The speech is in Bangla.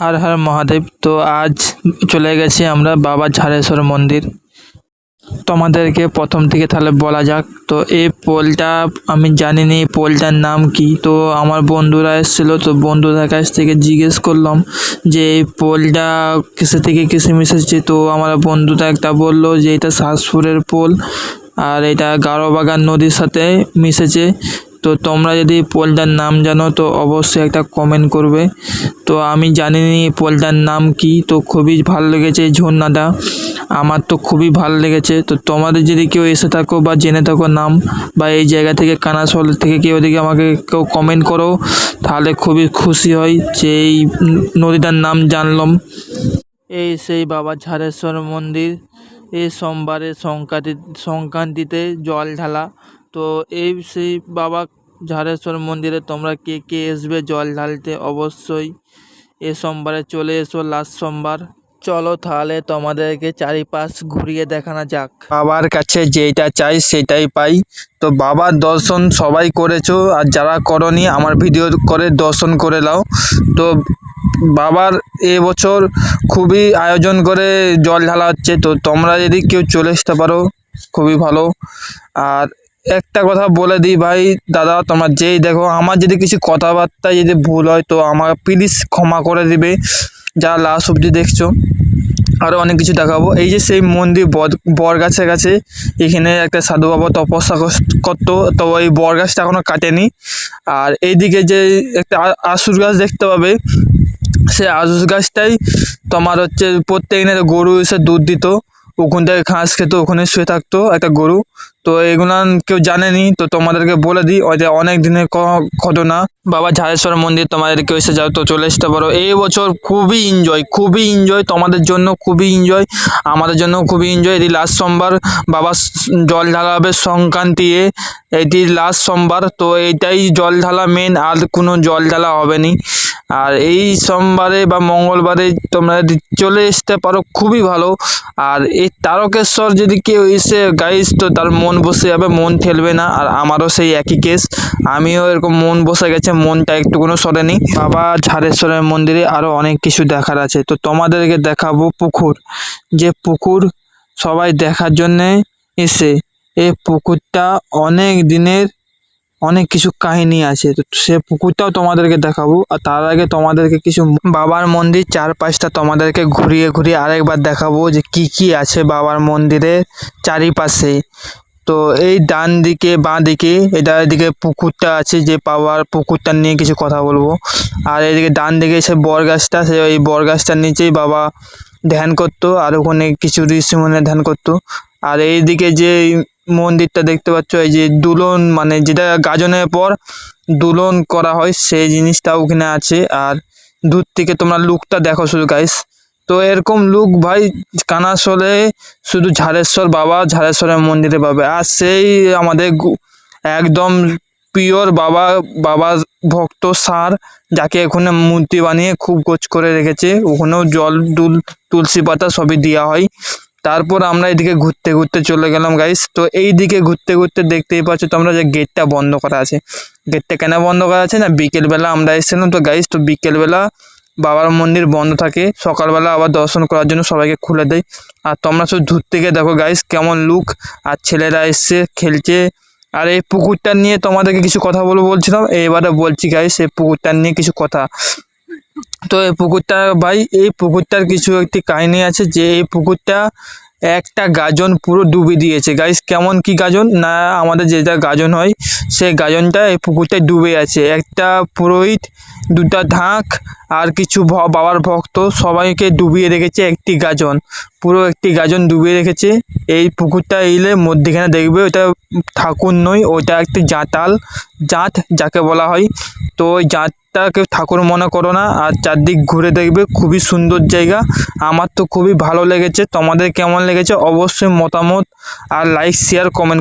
हर हर महादेव। तो आज चले গেছি আমরা বাবা ঝাড়েশ্বর মন্দির। তোমাদেরকে প্রথম থেকে তাহলে বলা যাক। তো এই পোলটা আমি জানি না এই পোলটার নাম কি। তো আমার বন্ধুরা এসেছিল, তো বন্ধুদের কাছ থেকে জিজ্ঞেস করলাম যে এই পোলটা কিসে থেকে কিসে মিশেছে। তো আমার বন্ধুটা একটা বললো যে এটা শাসপুরের পোল আর এটা গারোবাগান নদীর সাথে মিশেছে। তো তোমরা যদি পোলটার নাম জানো তো অবশ্যই একটা কমেন্ট করবে। তো আমি জানি না এই পোলটার নাম কি। তো খুবই ভালো লেগেছে এই ঝর্ণাটা, আমার তো খুবই ভালো লেগেছে। তো তোমাদের যদি কেউ এসে থাকো বা জেনে থাকো নাম বা এই জায়গা থেকে কানাসোল থেকে কেউ দিকে আমাকে কেউ কমেন্ট করো, তাহলে খুবই খুশি হই যে এই নদীটার নাম জানলাম। এই সেই বাবা ঝাড়েশ্বর মন্দির। এই সোমবারে সংক্রান্তিতে জল ঢালা। তো এই সেই বাবা ঝাড়েশ্বর মন্দিরে তোমরা কে কে আসবে জল ঢালতে, অবশ্যই এ সোমবারে চলে এসো, লাস্ট সোমবার। চলো তাহলে তোমাদেরকে চারিপাশ ঘুরিয়ে দেখানো যাক। বাবার কাছে যেটা চাই সেটাই পাই। তো বাবার দর্শন সবাই করেছো, আর যারা করনি আমার ভিডিও করে দর্শন করে নাও। তো বাবার এবছর খুবই আয়োজন করে জল ঢালা হচ্ছে। তো তোমরা যদি কেউ চলে আসতে পারো খুবই ভালো। আর একটা কথা বলে দিই ভাই দাদা, তোমরা যেই দেখো আমার যদি কিছু কথাবার্তায় যদি ভুল হয় তো আমাকে প্লিজ ক্ষমা করে দিবে, যা লাস্ট অবধি দেখছো। আরও অনেক কিছু দেখাবো। এই যে সেই মন্দির বরগাছের কাছে, এখানে একটা সাধু বাবা তপস্যা করতো। তো ওই বরগাছটা এখনও কাটেনি। আর এইদিকে যে একটা আশুর গাছ দেখতে পাবে, সে আশুর গাছটাই তোমার হচ্ছে প্রত্যেক দিনে গরু এসে দুধ দিত, ওখান থেকে ঘাস খেত, ওখানে শুয়ে থাকতো একটা গরু। তো এগুলো কেউ জানেনি, তো তোমাদেরকে বলে দিই, ওই যে অনেক দিনের ঘটনা। বাবা ঝাড়েশ্বর মন্দির তোমাদের কেউ এসে যাও তো চলে আসতে পারো। এই বছর খুবই এনজয় তোমাদের জন্য, খুবই এনজয়, আমাদের জন্য খুবই এনজয়। এটি লাস্ট সোমবার বাবা জল ঢালা হবে সংক্রান্তি, এটি লাস্ট সোমবার। তো এইটাই জল ঢালা মেন, আর কোনো জল ঢালা হবে না। আর এই সোমবারে বা মঙ্গলবারে তোমরা যদি চলে আসতে পারো খুবই ভালো। আর এই তারকেশ্বর যদি কেউ এসে গাইস তো তার মন বসে যাবে, মন ঠেলবে না। আর আমারও সেই একই কেস, আমিও এরকম মন বসে গেছে, মনটা একটুকুনো সরেনি। বাবা ঝাড়েশ্বরের মন্দিরে আরও অনেক কিছু দেখার আছে। তো তোমাদেরকে দেখাবো পুকুর, যে পুকুর সবাই দেখার জন্যে এসে। এই পুকুরটা অনেক দিনের অনেক কিছু কাহিনী আছে, তো সে পুকুরটাও তোমাদেরকে দেখাবো। আর তার আগে তোমাদেরকে কিছু বাবার মন্দির চারপাশটা তোমাদেরকে ঘুরিয়ে ঘুরিয়ে আরেকবার দেখাবো যে কি কি আছে বাবার মন্দিরের চারিপাশে। তো এই ডান দিকে বাঁ দিকে এদিকে পুকুরটা আছে, যে বাবার পুকুরটা নিয়ে কিছু কথা বলবো। আর এদিকে ডান দিকে সে বরগাছটা, সে ওই বরগাছটার নিচেই বাবা ধ্যান করতো, আর ওখানে কিছু ঋষিমুনিরা ধ্যান করতো। আর এইদিকে যে মন্দিরটা দেখতে পাচ্ছ, এই যে দুলন, মানে যেটা গাজনের পর দুলন করা হয় সেই জিনিসটা ওখানে আছে। আর দূর থেকে তোমরা লুকটা দেখো শুধু গাইস। তো এরকম লুক ভাই কানাসোলে শুধু বাবা ঝাড়েশ্বরের মন্দিরে পাবে। আর সেই আমাদের একদম পিওর বাবা ভক্ত সার, যাকে এখানে মূর্তি বানিয়ে খুব গোছ করে রেখেছে। ওখানেও জল তুলসী পাতা সবই দেওয়া হয়। তারপর আমরা এদিকে ঘুরতে ঘুরতে চলে গেলাম গাইস। তো এই দিকে ঘুরতে ঘুরতে দেখতেই পাচ্ছ তোমরা যে গেটটা বন্ধ করা আছে। গেটটা কেন বন্ধ করা আছে না, বিকেলবেলা আমরা এসেছিলাম তো গাইস, তো বিকেলবেলা বাবার মন্দির বন্ধ থাকে, সকালবেলা আবার দর্শন করার জন্য সবাইকে খুলে দেয়। আর তোমরা শুধু দূর থেকে দেখো গাইস কেমন লুক, আর ছেলেরা এসে খেলছে। আর এই পুকুরটা নিয়ে তোমাদেরকে কিছু কথা বলছিলাম, এবারে বলছি গাইস এই পুকুরটা নিয়ে কিছু কথা। তো এই পুকুরটা ভাই, এই পুকুরটার কিছু একটি কাহিনী আছে, যে এই পুকুরটা একটা গাজন পুরো ডুবে দিয়েছে গাইস। কেমন কি গাজন না, আমাদের যেটা গাজন হয় সেই গাজনটা এই পুকুরটায় ডুবে আছে। একটা পুরোহিত, দুটা ঢাক আর কিছু বাবার ভক্ত সবাইকে ডুবিয়ে রেখেছে একটি গাজন, পুরো একটি গাজন ডুবিয়ে রেখেছে। এই পুকুরটা এলে মধ্যেখানে দেখবে ওটা ঠাকুর নয়, ওটা একটি জাত যাকে বলা হয়। তো ওই জাতটাকে ঠাকুর মনে করো না। আর চারদিক ঘুরে দেখবে, খুবই সুন্দর জায়গা, আমার তো খুবই ভালো লেগেছে। তোমাদের কেমন লেগেছে অবশ্যই মতামত আর লাইক শেয়ার কমেন্ট